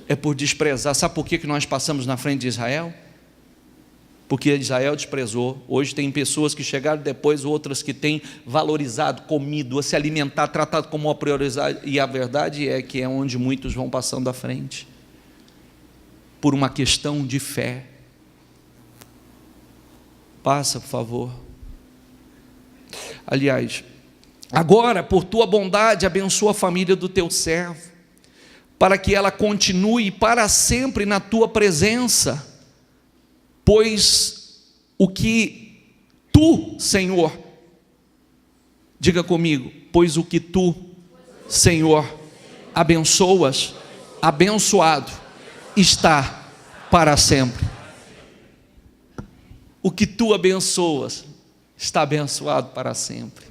É por desprezar. Sabe por que nós passamos na frente de Israel? Porque Israel desprezou. Hoje tem pessoas que chegaram depois, outras que têm valorizado, comido, a se alimentar, tratado como uma prioridade, e a verdade é que é onde muitos vão passando à frente, por uma questão de fé. Passa, por favor. Aliás, agora, por tua bondade, abençoa a família do teu servo, para que ela continue para sempre na tua presença, pois o que tu, Senhor, diga comigo, pois o que tu, Senhor, abençoas, abençoado está para sempre. O que tu abençoas está abençoado para sempre.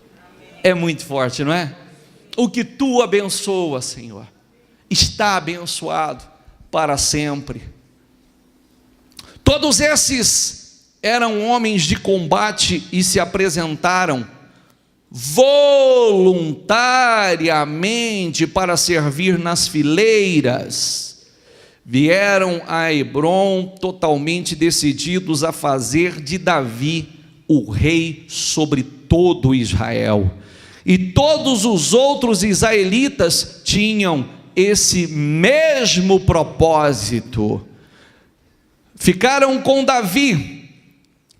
É muito forte, não é? O que tu abençoas, Senhor, está abençoado para sempre. Todos esses eram homens de combate e se apresentaram voluntariamente para servir nas fileiras. Vieram a Hebrom totalmente decididos a fazer de Davi o rei sobre todo Israel. E todos os outros israelitas tinham esse mesmo propósito. Ficaram com Davi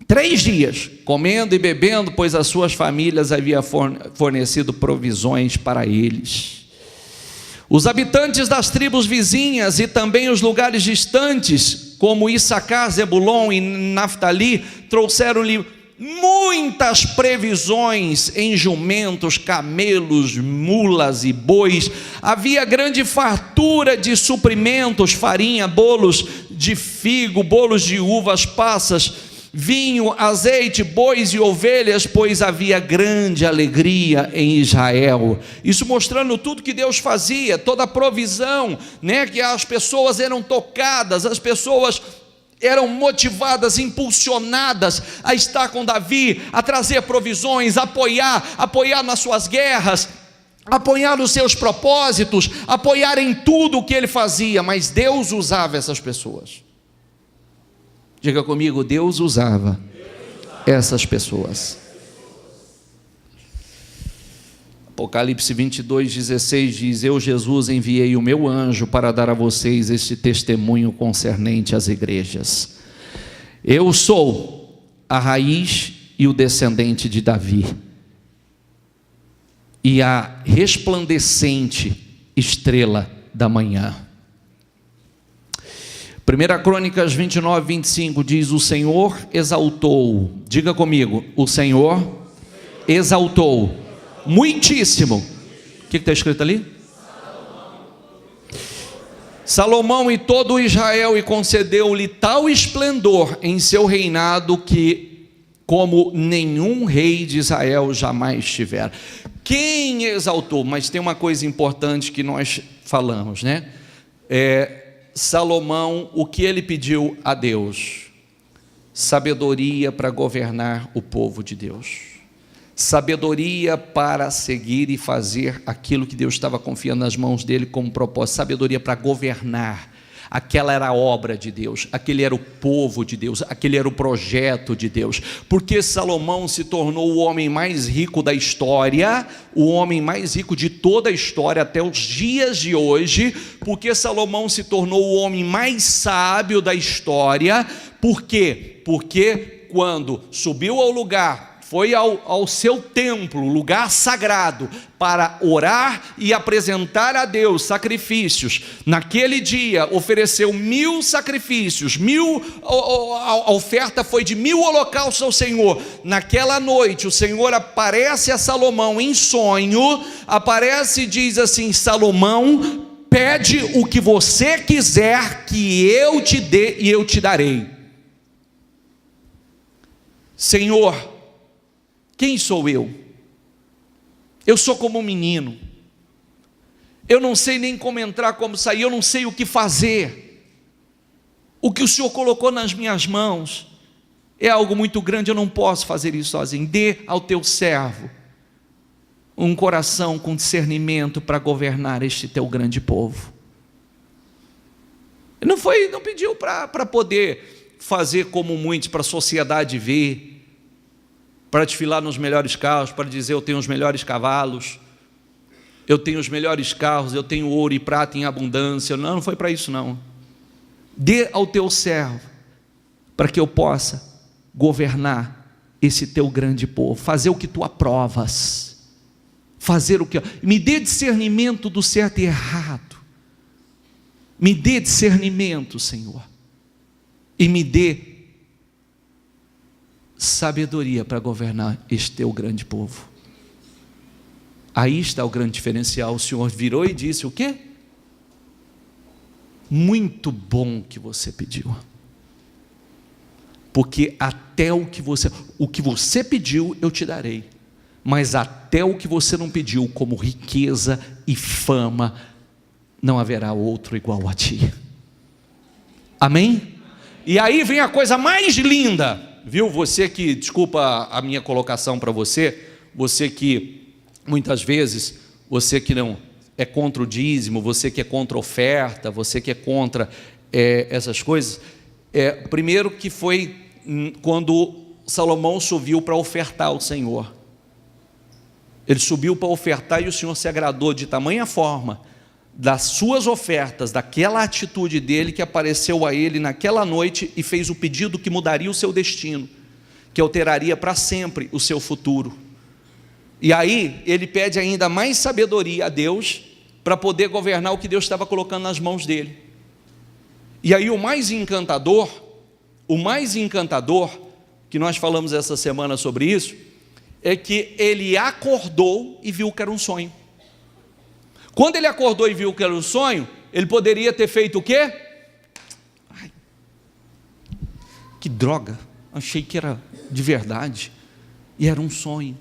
3 dias, comendo e bebendo, pois as suas famílias haviam fornecido provisões para eles. Os habitantes das tribos vizinhas e também os lugares distantes, como Issacar, Zebulon e Naftali, trouxeram-lhe muitas previsões em jumentos, camelos, mulas e bois. Havia grande fartura de suprimentos, farinha, bolos de figo, bolos de uvas passas, vinho, azeite, bois e ovelhas, pois havia grande alegria em Israel. Isso mostrando tudo que Deus fazia, toda a provisão, né? Que as pessoas eram tocadas, as pessoas eram motivadas, impulsionadas a estar com Davi, a trazer provisões, apoiar nas suas guerras, apoiar nos seus propósitos, apoiar em tudo o que ele fazia. Mas Deus usava essas pessoas. Diga comigo, Deus usava essas pessoas. Apocalipse 22:16 diz: eu, Jesus, enviei o meu anjo para dar a vocês este testemunho concernente às igrejas. Eu sou a raiz e o descendente de Davi, e a resplandecente estrela da manhã. 1 Crônicas 29:25 diz: o Senhor exaltou, diga comigo, o Senhor exaltou muitíssimo. O que está escrito ali? Salomão e todo Israel, e concedeu-lhe tal esplendor em seu reinado que como nenhum rei de Israel jamais tivera. Quem exaltou? Mas tem uma coisa importante que nós falamos, né? Salomão, o que ele pediu a Deus? Sabedoria para governar o povo de Deus, sabedoria para seguir e fazer aquilo que Deus estava confiando nas mãos dele como propósito, sabedoria para governar. Aquela era a obra de Deus, aquele era o povo de Deus, aquele era o projeto de Deus. Porque Salomão se tornou o homem mais rico da história, o homem mais rico de toda a história até os dias de hoje. Porque Salomão se tornou o homem mais sábio da história. Por quê? Porque quando subiu ao lugar, foi ao seu templo, lugar sagrado, para orar e apresentar a Deus sacrifícios. Naquele dia ofereceu 1000 sacrifícios, a oferta foi de 1000 holocaustos ao Senhor. Naquela noite o Senhor aparece a Salomão em sonho, aparece e diz assim: Salomão, pede o que você quiser que eu te dê e eu te darei. Senhor, quem sou eu? Eu sou como um menino, eu não sei nem como entrar, como sair, eu não sei o que fazer. O que o Senhor colocou nas minhas mãos é algo muito grande, eu não posso fazer isso sozinho. Dê ao teu servo um coração com discernimento para governar este teu grande povo. Não pediu para poder fazer como muitos, para a sociedade ver, para desfilar nos melhores carros, para dizer eu tenho os melhores cavalos, eu tenho os melhores carros, eu tenho ouro e prata em abundância. Não foi para isso não. Dê ao teu servo, para que eu possa governar esse teu grande povo, fazer o que tu aprovas, fazer o que... Me dê discernimento do certo e errado, me dê discernimento, Senhor, e me dê sabedoria para governar este teu grande povo. Aí está o grande diferencial. O Senhor virou e disse o quê? Muito bom que você pediu, porque até o que você pediu eu te darei, mas até o que você não pediu, como riqueza e fama, não haverá outro igual a ti. Amém? E aí vem a coisa mais linda. Viu, você que, desculpa a minha colocação para você, você que muitas vezes, você que não é contra o dízimo, você que é contra a oferta, você que é contra essas coisas, primeiro que foi quando Salomão subiu para ofertar ao Senhor. Ele subiu para ofertar e o Senhor se agradou de tamanha forma das suas ofertas, daquela atitude dele, que apareceu a ele naquela noite e fez o pedido que mudaria o seu destino, que alteraria para sempre o seu futuro. E aí ele pede ainda mais sabedoria a Deus para poder governar o que Deus estava colocando nas mãos dele. E aí o mais encantador, que nós falamos essa semana sobre isso, é que ele acordou e viu que era um sonho. Quando ele acordou e viu que era um sonho, ele poderia ter feito o quê? Ai, que droga, achei que era de verdade, e era um sonho.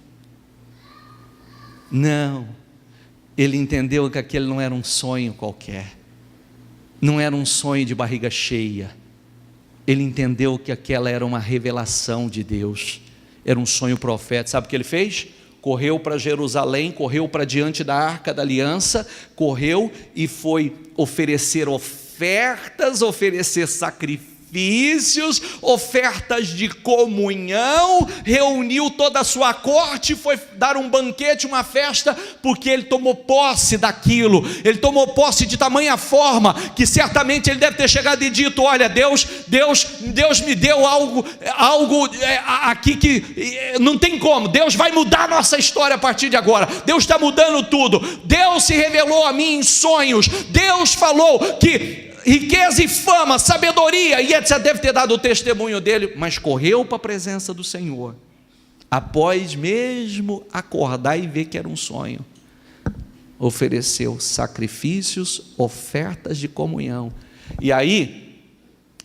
Não, ele entendeu que aquele não era um sonho qualquer, não era um sonho de barriga cheia. Ele entendeu que aquela era uma revelação de Deus, era um sonho profético. Sabe o que ele fez? Correu para Jerusalém, correu para diante da Arca da Aliança, correu e foi oferecer ofertas, oferecer sacrifícios, ofertas de comunhão, reuniu toda a sua corte, foi dar um banquete, uma festa, porque ele tomou posse daquilo, ele tomou posse de tamanha forma, que certamente ele deve ter chegado e dito: olha, Deus me deu algo aqui que não tem como, Deus vai mudar a nossa história a partir de agora, Deus está mudando tudo, Deus se revelou a mim em sonhos, Deus falou que riqueza e fama, sabedoria, e etc. Deve ter dado o testemunho dele, mas correu para a presença do Senhor, após mesmo acordar e ver que era um sonho, ofereceu sacrifícios, ofertas de comunhão. E aí,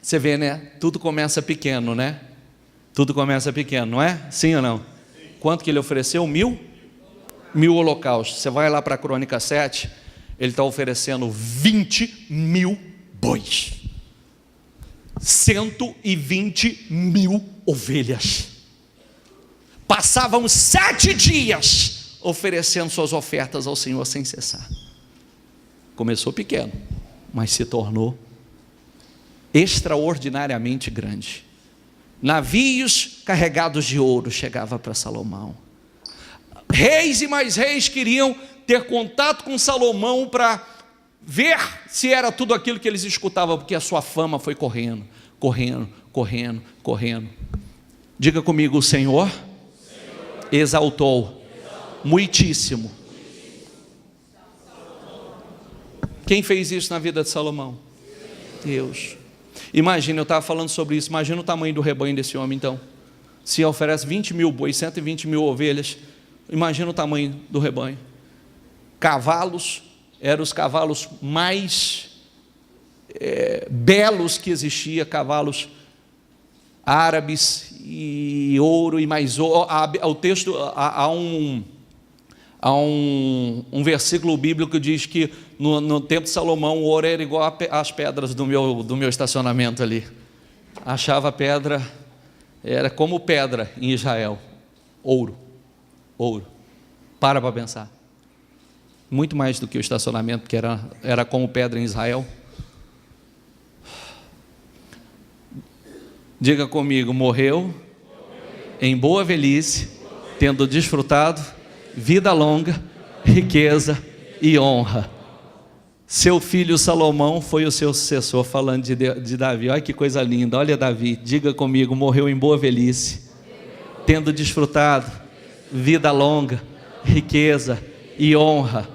você vê, né? Tudo começa pequeno, né? Tudo começa pequeno, não é? Sim ou não? Sim. Quanto que ele ofereceu? 1000 holocaustos. Você vai lá para a Crônica 7, ele está oferecendo 20.000 bois, 120.000 ovelhas. Passavam 7 dias oferecendo suas ofertas ao Senhor sem cessar. Começou pequeno, mas se tornou extraordinariamente grande. Navios carregados de ouro chegavam para Salomão. Reis e mais reis queriam ter contato com Salomão para ver se era tudo aquilo que eles escutavam, porque a sua fama foi correndo. Diga comigo: o Senhor exaltou muitíssimo. Quem fez isso na vida de Salomão? Deus. Imagina, eu estava falando sobre isso, imagina o tamanho do rebanho desse homem então. Se oferece 20.000 bois, 120.000 ovelhas, imagina o tamanho do rebanho. Cavalos, eram os cavalos mais belos que existia, cavalos árabes, e ouro e mais ouro. O texto, há um versículo bíblico que diz que no tempo de Salomão o ouro era igual às pedras do meu estacionamento ali. Achava pedra, era como pedra em Israel, ouro. Para pensar, muito mais do que o estacionamento, porque era como pedra em Israel. Diga comigo: morreu em boa velhice, tendo desfrutado vida longa, riqueza e honra. Seu filho Salomão foi o seu sucessor, falando de Davi. Olha que coisa linda, olha Davi, diga comigo: morreu em boa velhice, tendo desfrutado vida longa, riqueza e honra.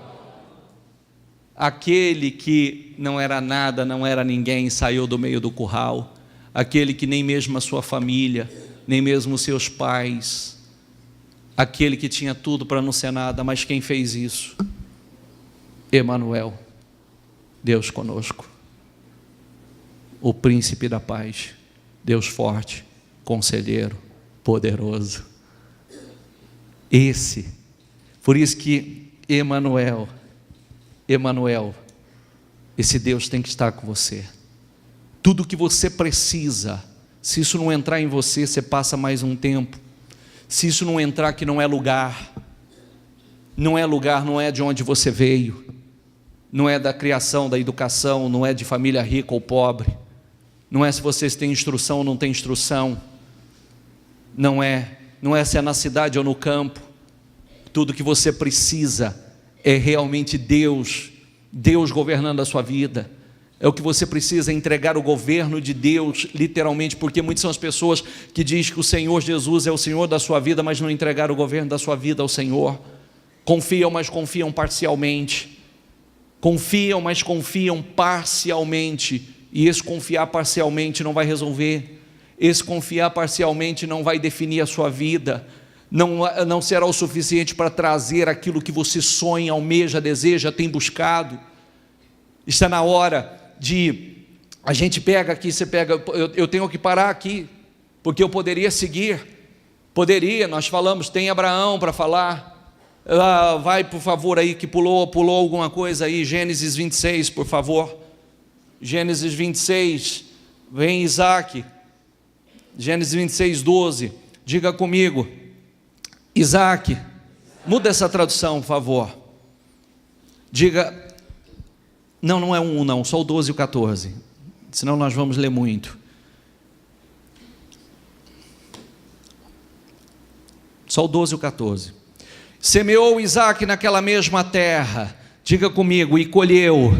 Aquele que não era nada, não era ninguém, saiu do meio do curral. Aquele que nem mesmo a sua família, nem mesmo os seus pais, aquele que tinha tudo para não ser nada, mas quem fez isso? Emanuel, Deus conosco, o príncipe da paz, Deus forte, conselheiro, poderoso. Por isso que Emanuel, esse Deus tem que estar com você. Tudo que você precisa, se isso não entrar em você, você passa mais um tempo. Se isso não entrar, que não é lugar, não é de onde você veio, não é da criação, da educação, não é de família rica ou pobre, não é se vocês têm instrução ou não têm instrução, não é se é na cidade ou no campo. Tudo que você precisa é realmente Deus governando a sua vida. É o que você precisa, entregar o governo de Deus, literalmente, porque muitas são as pessoas que dizem que o Senhor Jesus é o Senhor da sua vida, mas não entregaram o governo da sua vida ao Senhor. Confiam, mas confiam parcialmente. Confiam, mas confiam parcialmente. E esse confiar parcialmente não vai resolver. Esse confiar parcialmente não vai definir a sua vida. Não será o suficiente para trazer aquilo que você sonha, almeja, deseja, tem buscado. Está na hora de, a gente pega aqui, eu tenho que parar aqui, porque eu poderia seguir, nós falamos, tem Abraão para falar. Vai, por favor, aí que pulou alguma coisa aí, Gênesis 26, por favor. Gênesis 26, vem Isaac. Gênesis 26, 12, diga comigo, Isaac, muda essa tradução, por favor. Diga, não é um não, só o 12 e o 14, senão nós vamos ler muito. Só o 12 e o 14. Semeou Isaac naquela mesma terra, diga comigo, e colheu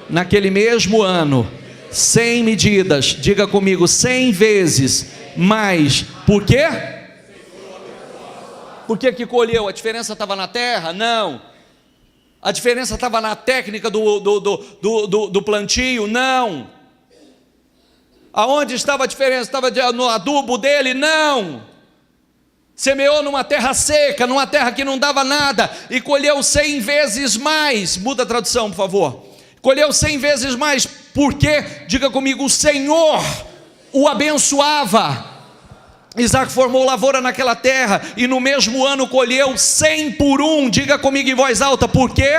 naquele mesmo ano 100 medidas, diga comigo, 100 vezes mais. Por quê? Por que colheu? A diferença estava na terra? Não. A diferença estava na técnica do plantio? Não. Aonde estava a diferença? Estava no adubo dele? Não. Semeou numa terra seca, numa terra que não dava nada, e colheu 100 vezes mais. Muda a tradução, por favor. Colheu 100 vezes mais. Por quê? Diga comigo, o Senhor o abençoava. Isaac formou lavoura naquela terra, e no mesmo ano colheu 100 por um. Diga comigo em voz alta, por quê?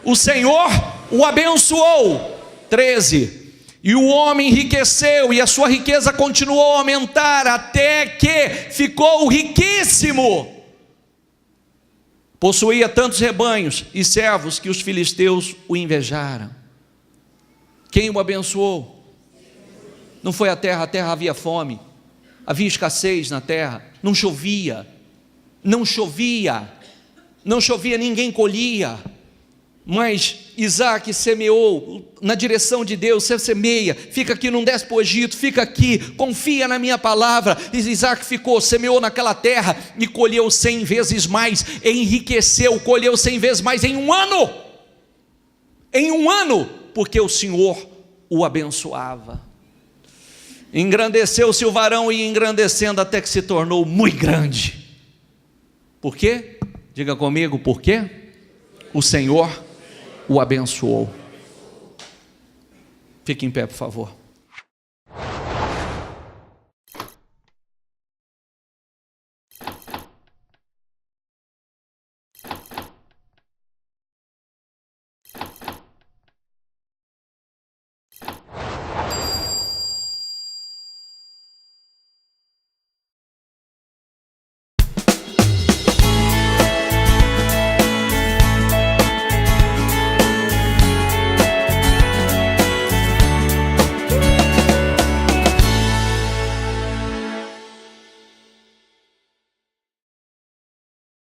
O Senhor o abençoou. 13. E o homem enriqueceu, e a sua riqueza continuou a aumentar, até que ficou riquíssimo. Possuía tantos rebanhos e servos que os filisteus o invejaram. Quem o abençoou? Não foi a terra havia fome, havia escassez na terra, não chovia, ninguém colhia. Mas Isaac semeou na direção de Deus. Você semeia, fica aqui, não desce para o Egito, fica aqui, confia na minha palavra. E Isaac semeou naquela terra e colheu 100 vezes mais, enriqueceu, colheu 100 vezes mais em um ano, porque o Senhor o abençoava. Engrandeceu-se o varão, e engrandecendo até que se tornou muito grande. Por quê? Diga comigo, por quê? O Senhor o abençoou. Fique em pé, por favor.